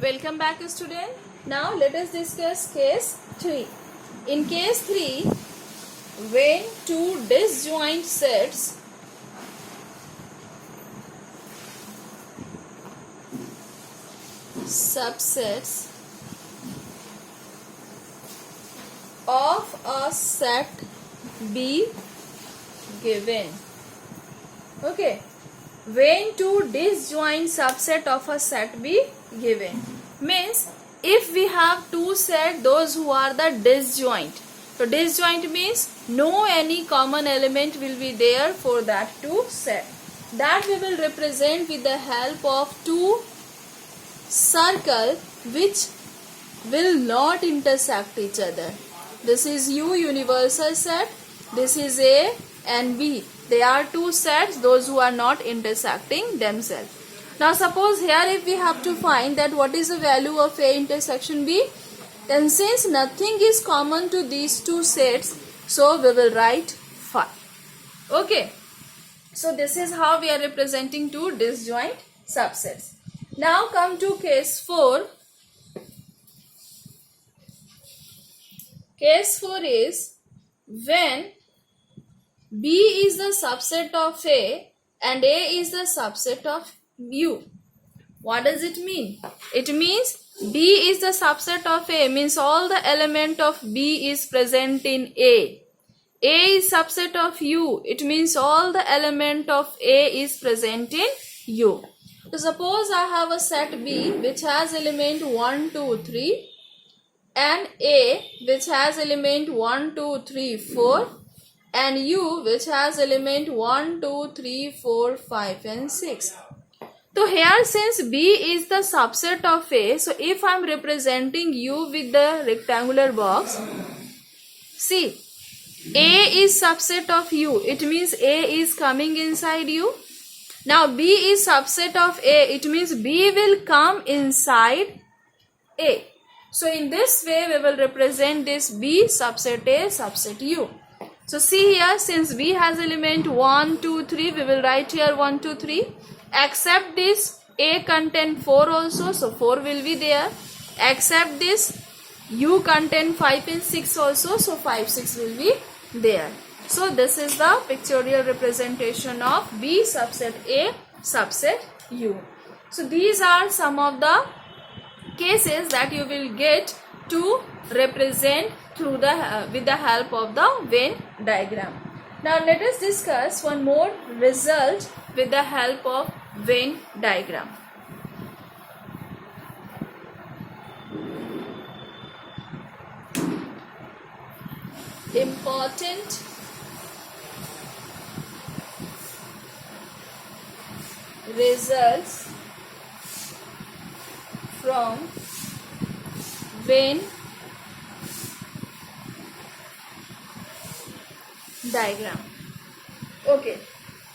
Welcome back, student. Now let us discuss case 3. In case 3, when two disjoint sets subsets of a set be given. Okay. When two disjoint subset of a set be given means if we have two set those who are the disjoint. So disjoint means no any common element will be there for that two set. That we will represent with the help of two circle which will not intersect each other. This is U universal set. This is A and B. They are two sets, those who are not intersecting themselves. Now suppose here if we have to find that what is the value of A intersection B, then since nothing is common to these two sets, so we will write 5. Okay. So this is how we are representing two disjoint subsets. Now come to case 4. Case 4 is when B is the subset of A and A is the subset of U. What does it mean? It means B is the subset of A means all the element of B is present in A. A is subset of U. It means all the element of A is present in U. So suppose I have a set B which has element 1, 2, 3 and A which has element 1, 2, 3, 4 and U which has element 1, 2, 3, 4, 5 and 6. So here since B is the subset of A, so if I am representing U with the rectangular box, see A is subset of U, it means A is coming inside U. Now B is subset of A, it means B will come inside A. So in this way we will represent this B subset A subset U. So see here since B has element 1, 2, 3, we will write here 1, 2, 3. Except this A contain 4 also, so 4 will be there. Except this U contain 5 and 6 also, so 5, 6 will be there. So this is the pictorial representation of B subset A subset U. So these are some of the cases that you will get to represent through the with the help of the Venn diagram. Now let us discuss one more result with the help of Venn diagram. Important results from Venn diagram. Okay.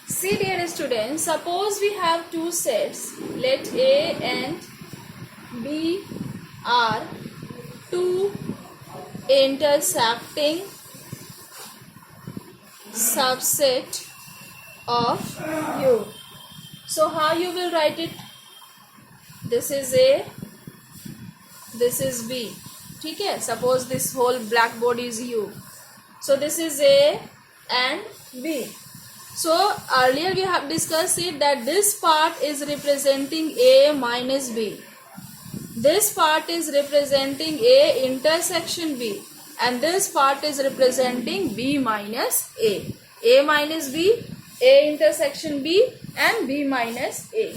See dear students, suppose we have two sets. Let A and B are two intersecting subset of U. So how you will write it? This is A, this is B. ठीक है? Suppose this whole blackboard is U. So this is A and B. So earlier we have discussed it that this part is representing A minus B. This part is representing A intersection B. And this part is representing B minus A. A minus B, A intersection B and B minus A.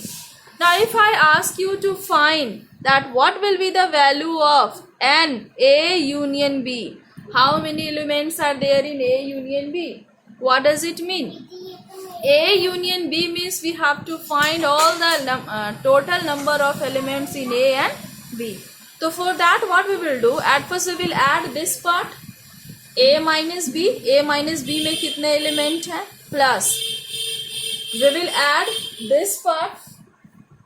Now if I ask you to find that what will be the value of an A union B, how many elements are there in A union B? What does it mean? A union B means we have to find all the total number of elements in A and B. So for that what we will do, at first we will add this part A minus B. A minus B में कितने element हैं? Plus we will add this part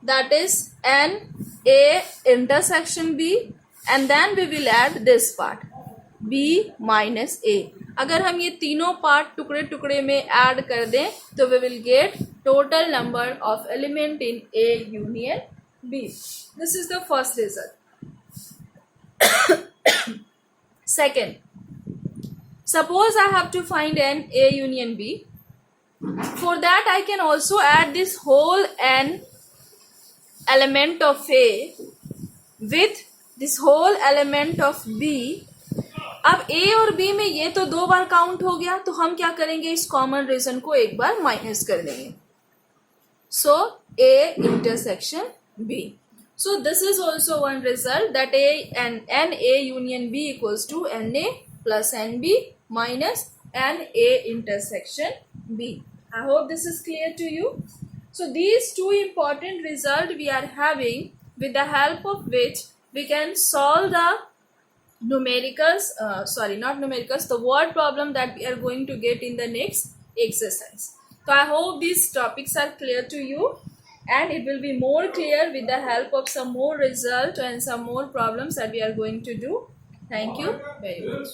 that is an A intersection B and then we will add this part B minus A. अगर हम ये तीनों part टुकड़े टुकड़े में ऐड कर दें तो we will get total number of element in A union B. This is the first result. Second, suppose I have to find an A union B. For that I can also add this whole n element of A with this whole element of B. अब A और B में ये तो 2 बार count हो गया, तो हम क्या करेंगे, इस कॉमन रीजन को एक बार माइनस कर देंगे. So A intersection B. So this is also one result, that A and NA union B equals to NA plus NB minus NA intersection B. I hope this is clear to you. So these two important results we are having, with the help of which we can solve the numericals, not numericals, the word problem that we are going to get in the next exercise. So I hope these topics are clear to you, and it will be more clear with the help of some more result and some more problems that we are going to do. Thank you very much.